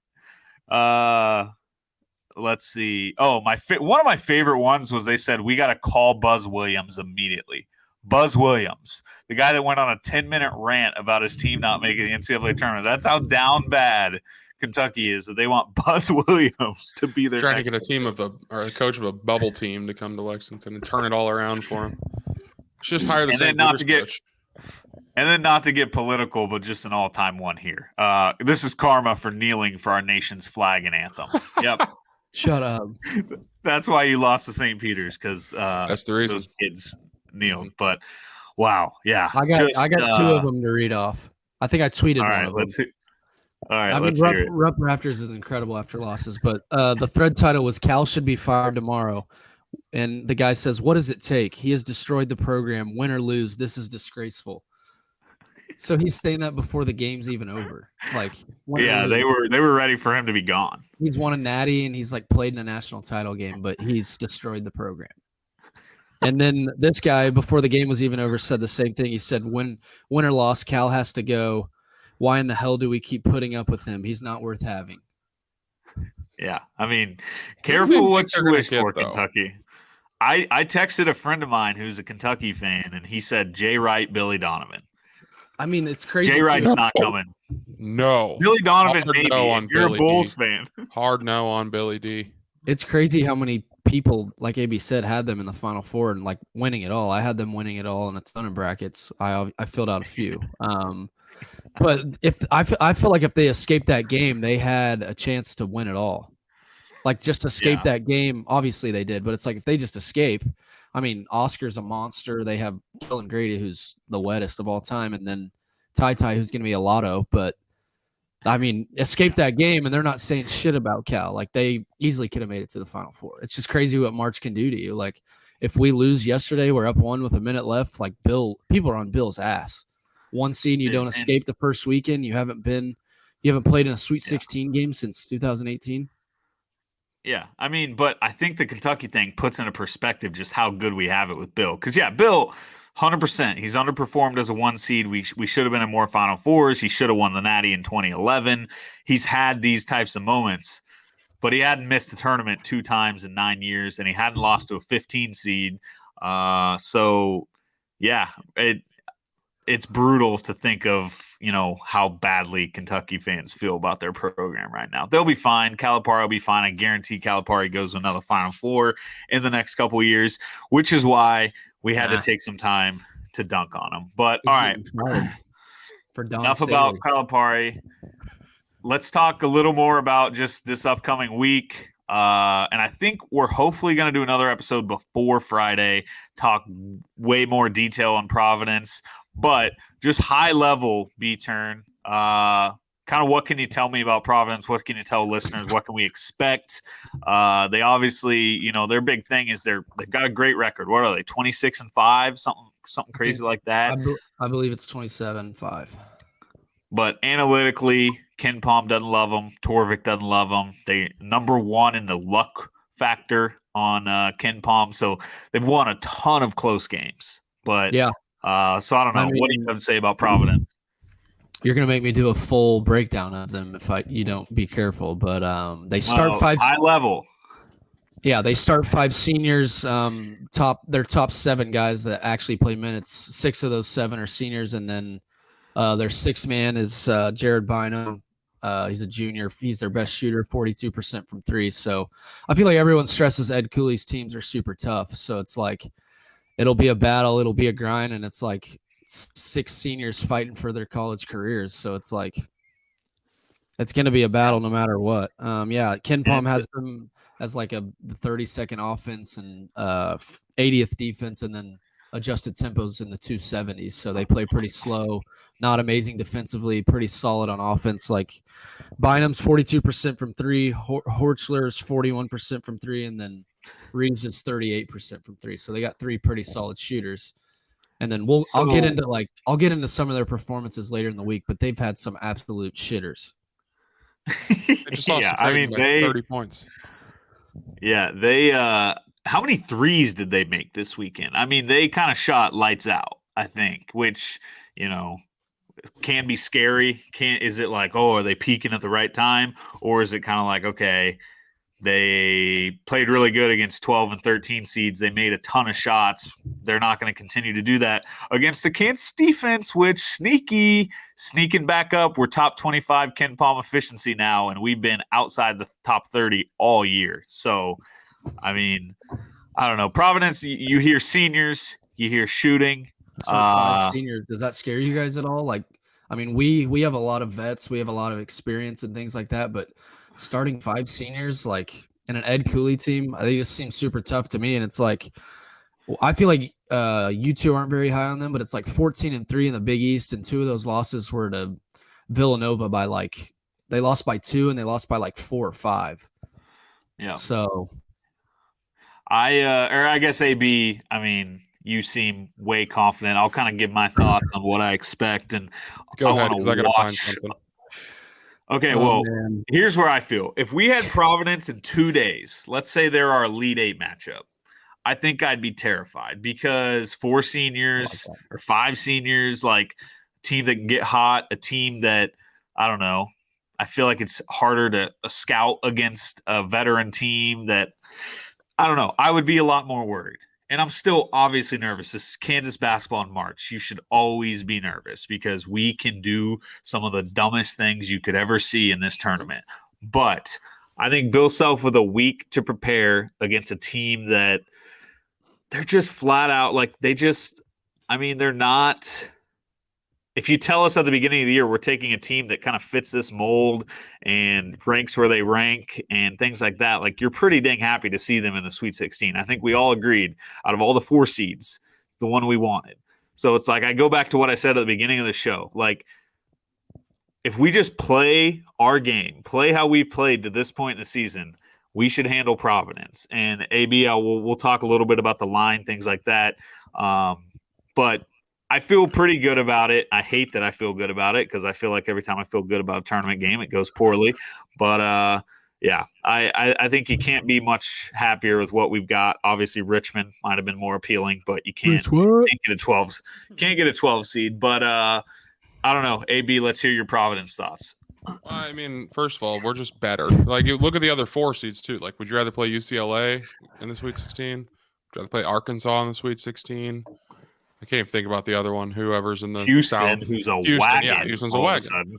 Let's see. Oh, one of my favorite ones was they said we got to call Buzz Williams immediately. Buzz Williams, the guy that went on a 10-minute rant about his team not making the NCAA tournament. That's how down bad Kentucky is, that they want Buzz Williams to be their trying to get a coach of a bubble team to come to Lexington and turn it all around for him. Just hire the same coach. And then not to get political, but just an all-time one here. This is karma for kneeling for our nation's flag and anthem. Yep. Shut up. That's why you lost to St. Peter's, because that's the reason those kids kneeled. But wow, yeah. I got two of them to read off. I think I tweeted one of them. Let's hear it. Rupp Rafters is incredible after losses, but the thread title was Cal should be fired tomorrow. And the guy says, what does it take? He has destroyed the program. Win or lose, this is disgraceful. So he's saying that before the game's even over. Like, they were ready for him to be gone. He's won a natty and he's like played in a national title game, but he's destroyed the program. And then this guy, before the game was even over, said the same thing. He said, win or loss, Cal has to go. Why in the hell do we keep putting up with him? He's not worth having. Yeah, I mean, careful what you wish for, Kentucky. I texted a friend of mine who's a Kentucky fan, and he said Jay Wright, Billy Donovan. I mean, it's crazy. Jay Wright's not coming. No. Billy Donovan, maybe. No on You're Billy a Bulls D. fan. Hard no on Billy D. It's crazy how many people, like AB said, had them in the Final Four and like winning it all. I had them winning it all in a ton of brackets. I filled out a few. But if I feel like if they escaped that game, they had a chance to win it all. Like just escape that game. Obviously they did, but it's like if they just escape. I mean, Oscar's a monster. They have Dylan Grady, who's the wettest of all time, and then Ty, who's going to be a lotto. But I mean, escape that game, and they're not saying shit about Cal. Like they easily could have made it to the Final Four. It's just crazy what March can do to you. Like if we lose yesterday, we're up 1 with a minute left. Like people are on Bill's ass. 1 seed, you don't escape the first weekend. You haven't played in a Sweet 16 game since 2018. Yeah, I mean, but I think the Kentucky thing puts into perspective just how good we have it with Bill. Because, Bill, 100%, he's underperformed as a 1 seed. We should have been in more Final Fours. He should have won the Natty in 2011. He's had these types of moments, but he hadn't missed the tournament 2 times in 9 years, and he hadn't lost to a 15 seed. It's brutal to think of, how badly Kentucky fans feel about their program right now. They'll be fine. Calipari will be fine. I guarantee Calipari goes to another Final Four in the next couple of years, which is why we had to take some time to dunk on him. But all right, enough about Calipari. Let's talk a little more about just this upcoming week. And I think we're hopefully going to do another episode before Friday, talk way more detail on Providence. But just high level, B-Turn, kind of what can you tell me about Providence? What can you tell listeners? What can we expect? They obviously, their big thing is they've got a great record. What are they? 26-5, something crazy like that. I believe it's 27-5. But analytically, Ken Palm doesn't love them. Torvik doesn't love them. They number one in the luck factor on Ken Palm. So they've won a ton of close games. But yeah. So I don't know. What do you have to say about Providence? You're gonna make me do a full breakdown of them if you don't be careful. But they start five high level. Yeah, they start 5 seniors. Their top 7 guys that actually play minutes. 6 of those 7 are seniors, and then their 6th man is Jared Bynum. He's a junior. He's their best shooter, 42% from 3. So I feel like everyone stresses Ed Cooley's teams are super tough. So it's like it'll be a battle, it'll be a grind, and it's like 6 seniors fighting for their college careers. So it's like it's going to be a battle no matter what. Ken Palm has them as like the 32nd offense and 80th defense, and then adjusted tempos in the 270s. So they play pretty slow, not amazing defensively, pretty solid on offense. Like Bynum's 42% from 3, Horchler's 41% from 3, and then Reeves is 38% from 3. So they got 3 pretty solid shooters. And then I'll get into some of their performances later in the week, but they've had some absolute shitters. They just lost to Creighton by 30 points. Yeah, they how many threes did they make this weekend? I mean, they kind of shot lights out, I think, which, can be scary. Is it like, are they peaking at the right time? Or is it kind of like, okay, they played really good against 12 and 13 seeds. They made a ton of shots. They're not going to continue to do that against the Kansas defense, which sneaking back up. We're top 25 Ken Palm efficiency now, and we've been outside the top 30 all year. So, I mean, I don't know. Providence, you hear seniors, you hear shooting. 5 seniors. Does that scare you guys at all? Like, I mean, we have a lot of vets. We have a lot of experience and things like that, but starting 5 seniors, like in an Ed Cooley team, they just seem super tough to me. And it's like, I feel like you two aren't very high on them, but it's like 14-3 in the Big East, and 2 of those losses were to Villanova they lost by 2, and they lost by 4 or 5. Yeah. So I guess AB, I mean, you seem way confident. I'll kind of give my thoughts on what I expect, and go ahead, because I gotta find something. Okay, here's where I feel. If we had Providence in 2 days, let's say they're our Elite 8 matchup, I think I'd be terrified because 4 seniors or 5 seniors, like a team that can get hot, a team that, I don't know, I feel like it's harder to scout against a veteran team that, I don't know, I would be a lot more worried. And I'm still obviously nervous. This is Kansas basketball in March. You should always be nervous because we can do some of the dumbest things you could ever see in this tournament. But I think Bill Self with a week to prepare against a team that they're just flat out they're not. If you tell us at the beginning of the year we're taking a team that kind of fits this mold and ranks where they rank and things like that, like you're pretty dang happy to see them in the Sweet 16. I think we all agreed out of all the 4 seeds, it's the one we wanted. So it's like I go back to what I said at the beginning of the show. Like if we just play our game, play how we've played to this point in the season, we should handle Providence. And AB, we'll talk a little bit about the line, things like that. But I feel pretty good about it. I hate that I feel good about it because I feel like every time I feel good about a tournament game, it goes poorly. But, I think you can't be much happier with what we've got. Obviously, Richmond might have been more appealing, but you can't get a 12 seed. But I don't know. AB, let's hear your Providence thoughts. I mean, first of all, we're just better. Like, you look at the other 4 seeds, too. Like, would you rather play UCLA in the Sweet 16? Would you rather play Arkansas in the Sweet 16? I can't even think about the other one. Whoever's in the Houston, South. who's a wagon. Yeah, Houston's a wagon.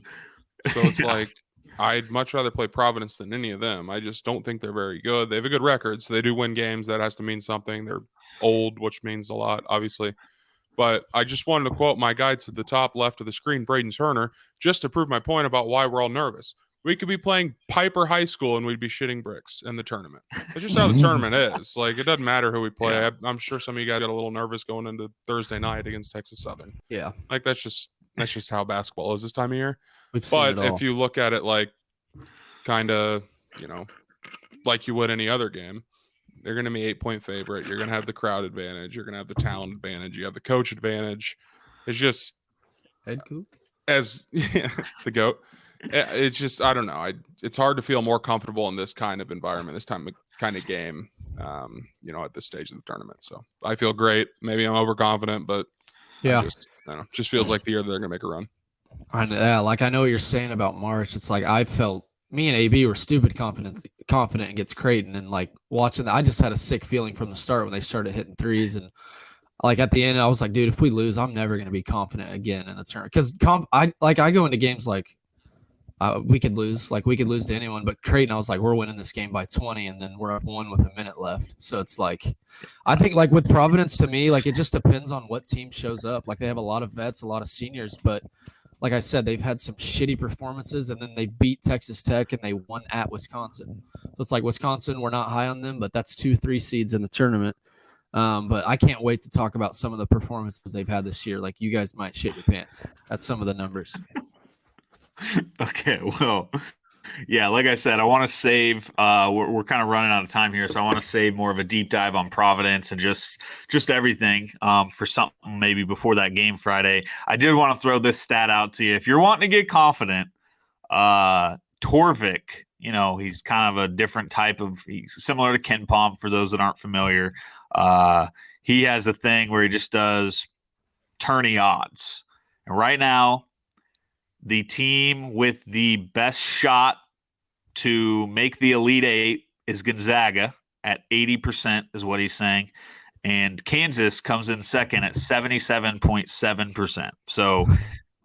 So it's like I'd much rather play Providence than any of them. I just don't think they're very good. They have a good record, so they do win games. That has to mean something. They're old, which means a lot, obviously. But I just wanted to quote my guy to the top left of the screen, Braiden Turner, just to prove my point about why we're all nervous. We could be playing Piper High School and we'd be shitting bricks in the tournament. That's just how the tournament is. Like, it doesn't matter who we play. Yeah. I'm sure some of you guys got a little nervous going into Thursday night against Texas Southern. Yeah. Like, that's just That's just how basketball is this time of year. We've seen But it all. if you look at it like kind of, like you would any other game, they're going to be 8-point favorite. You're going to have the crowd advantage. You're going to have the talent advantage. You have the coach advantage. It's just Head coach. as the GOAT. It's just, I don't know. It's hard to feel more comfortable in this kind of environment, this kind of game, at this stage of the tournament. So I feel great. Maybe I'm overconfident, but Yeah. Just feels like the year that they're going to make a run. I know what you're saying about March. It's like I felt me and AB were stupid confident against Creighton, and like watching that, I just had a sick feeling from the start when they started hitting threes, and like at the end, I was like, dude, if we lose, I'm never gonna be confident again in the tournament because I go into games like we could lose to anyone, but Creighton, I was like, we're winning this game by 20, and then we're up 1 with a minute left. So it's like, I think like with Providence, to me, like it just depends on what team shows up. Like they have a lot of vets, a lot of seniors, but like I said, they've had some shitty performances, and then they beat Texas Tech and they won at Wisconsin. So it's like Wisconsin, we're not high on them, but that's 2-3 seeds in the tournament. But I can't wait to talk about some of the performances they've had this year. Like you guys might shit your pants at some of the numbers. Okay, well, yeah, like I said, I want to save. We're kind of running out of time here, so I want to save more of a deep dive on Providence and just everything for something maybe before that game Friday. I did want to throw this stat out to you. If you're wanting to get confident, Torvik, he's kind of a different type of. He's similar to Ken Pom for those that aren't familiar. He has a thing where he just does tourney odds, and right now, the team with the best shot to make the Elite Eight is Gonzaga at 80% is what he's saying. And Kansas comes in second at 77.7%. So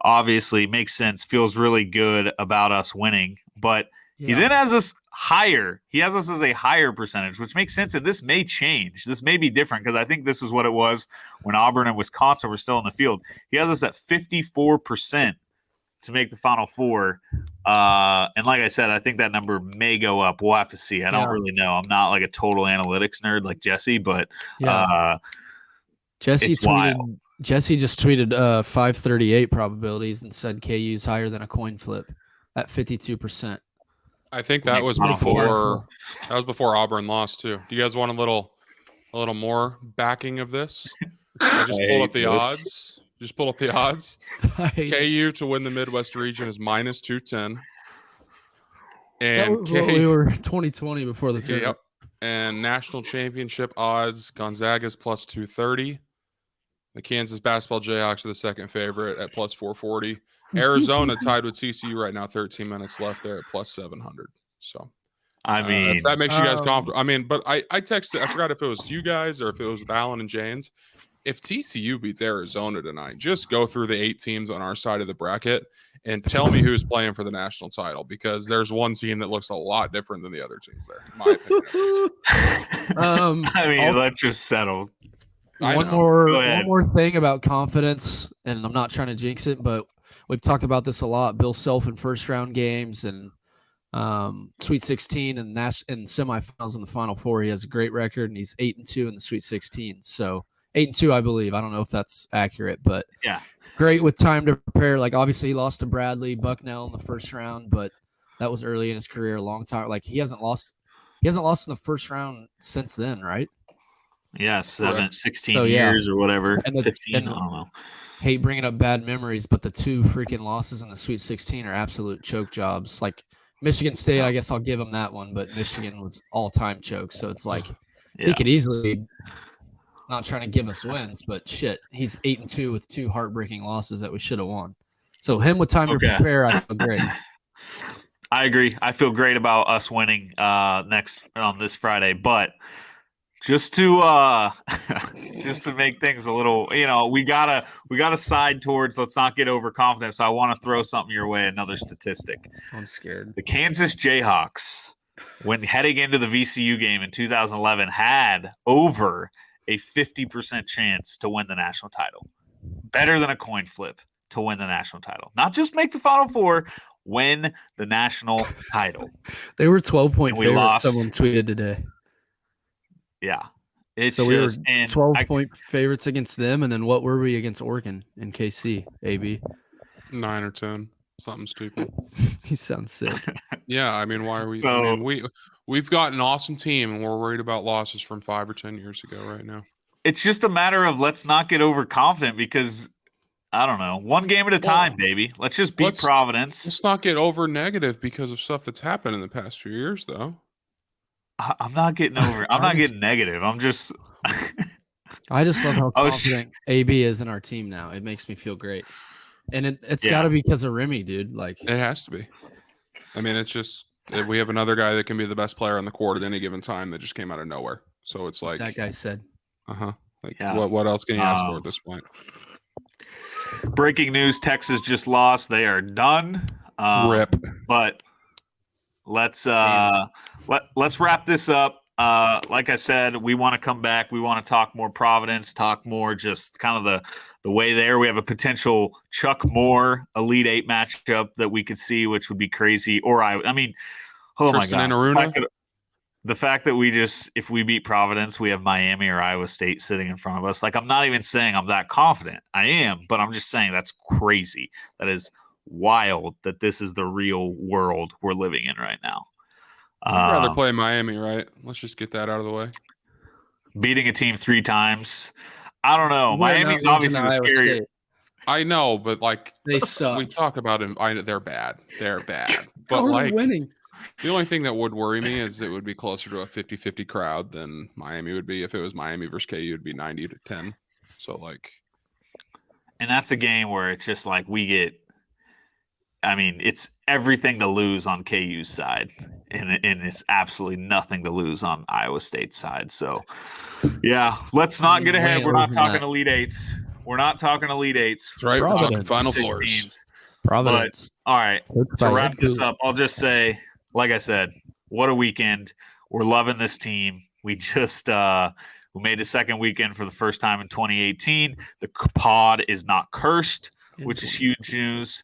obviously makes sense, feels really good about us winning. But he then has us higher. He has us as a higher percentage, which makes sense. And this may change. This may be different because I think this is what it was when Auburn and Wisconsin were still in the field. He has us at 54% to make the Final Four. And like I said, I think that number may go up. We'll have to see. I don't really know. I'm not like a total analytics nerd like Jesse, but Jesse it's wild. Jesse just tweeted 538 probabilities and said KU's higher than a coin flip at 52%. I think that was before Auburn lost too. Do you guys want a little more backing of this? I just pull up the odds. Just pull up the odds. KU to win the Midwest region is minus 210. And we were 2020 before the tournament. Yep. And national championship odds, Gonzaga's plus 230. The Kansas basketball Jayhawks are the second favorite at plus 440. Arizona tied with TCU right now, 13 minutes left there at plus 700. So, I mean, if that makes you guys comfortable. I mean, but I texted, I forgot if it was you guys or if it was with Alan and James. If TCU beats Arizona tonight, just go through the 8 teams on our side of the bracket and tell me who's playing for the national title, because there's one team that looks a lot different than the other teams there, in my opinion. I mean, let's just settle. One more thing about confidence, and I'm not trying to jinx it, but we've talked about this a lot. Bill Self in first round games and Sweet 16 and semifinals in the Final Four. He has a great record, and he's 8-2 in the Sweet 16. So 8-2, I believe. I don't know if that's accurate, but yeah, great with time to prepare. Like obviously he lost to Bradley Bucknell in the first round, but that was early in his career, a long time. Like he hasn't lost in the first round since then, right? Yeah, 16 years or whatever. And 15, I don't know. Hate bringing up bad memories, but the 2 freaking losses in the Sweet 16 are absolute choke jobs. Like Michigan State, I guess I'll give him that one, but Michigan was all-time choke. So it's like he could easily, not trying to give us wins, but shit, he's 8-2 with 2 heartbreaking losses that we should have won. So him with time to prepare, I feel great. I agree. I feel great about us winning next on this Friday, but just to make things a little, we gotta side towards, let's not get overconfident. So I want to throw something your way. Another statistic. I'm scared. The Kansas Jayhawks, when heading into the VCU game in 2011, had over a 50% chance to win the national title. Better than a coin flip to win the national title. Not just make the Final Four, win the national title. They were 12-point favorites. Lost. Someone tweeted today. Yeah. It's so we were 12-point favorites against them, and then what were we against Oregon and KC, AB? 9 or 10, something stupid. He sounds sick. Yeah, I mean, why are we? So- I mean, we've got an awesome team, and we're worried about losses from 5 or 10 years ago right now. It's just a matter of let's not get overconfident because I don't know, one game at a time, baby. Let's just beat Providence. Let's not get over negative because of stuff that's happened in the past few years, though. I'm not getting over. I'm not getting negative. I'm just. I just love how confident AB is in our team now. It makes me feel great, and it's got to be because of Remy, dude. Like it has to be. I mean, it's just we have another guy that can be the best player on the court at any given time that just came out of nowhere. So it's like that guy said. Like what else can you ask for at this point? Breaking news: Texas just lost. They are done. Rip. But let's wrap this up. Like I said, we want to come back. We want to talk more Providence, talk more just kind of the way there. We have a potential Chuck Moore Elite Eight matchup that we could see, which would be crazy. Or I mean, oh Tristan my God. The fact that if we beat Providence, we have Miami or Iowa State sitting in front of us. Like, I'm not even saying I'm that confident. I am, but I'm just saying that's crazy. That is wild that this is the real world we're living in right now. I'd rather play Miami, right? Let's just get that out of the way. Beating a team 3 times. I don't know. Miami's obviously the scarier. I know, but like they suck. We talk about them. They're bad. They're bad. But How are like they winning? The only thing that would worry me is it would be closer to a 50-50 crowd than Miami would be. If it was Miami versus KU, it'd be 90-10. So like, and that's a game where it's just like it's everything to lose on KU's side, and it's absolutely nothing to lose on Iowa State's side. So, yeah, let's not get ahead. We're not talking Elite Eights. We're not talking Elite Eights. That's right. We're talking Final Fours. Providence. But, all right, to wrap this up, I'll just say, like I said, what a weekend. We're loving this team. We just we made a second weekend for the first time in 2018. The pod is not cursed, which is huge news.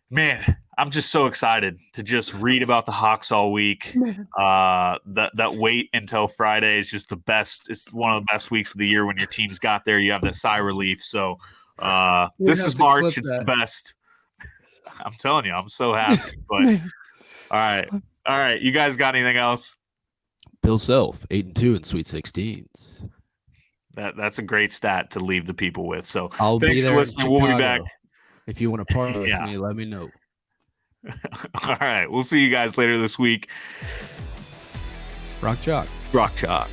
Man, I'm just so excited to just read about the Hawks all week. That wait until Friday is just the best. It's one of the best weeks of the year when your team's got there. You have that sigh relief. So this is March. It's the best. I'm telling you, I'm so happy. But all right. You guys got anything else? Bill Self, 8-2 in Sweet 16s. That's a great stat to leave the people with. So thanks for listening. We'll be back. If you want to partner with me, let me know. All right. We'll see you guys later this week. Rock Chalk. Rock Chalk.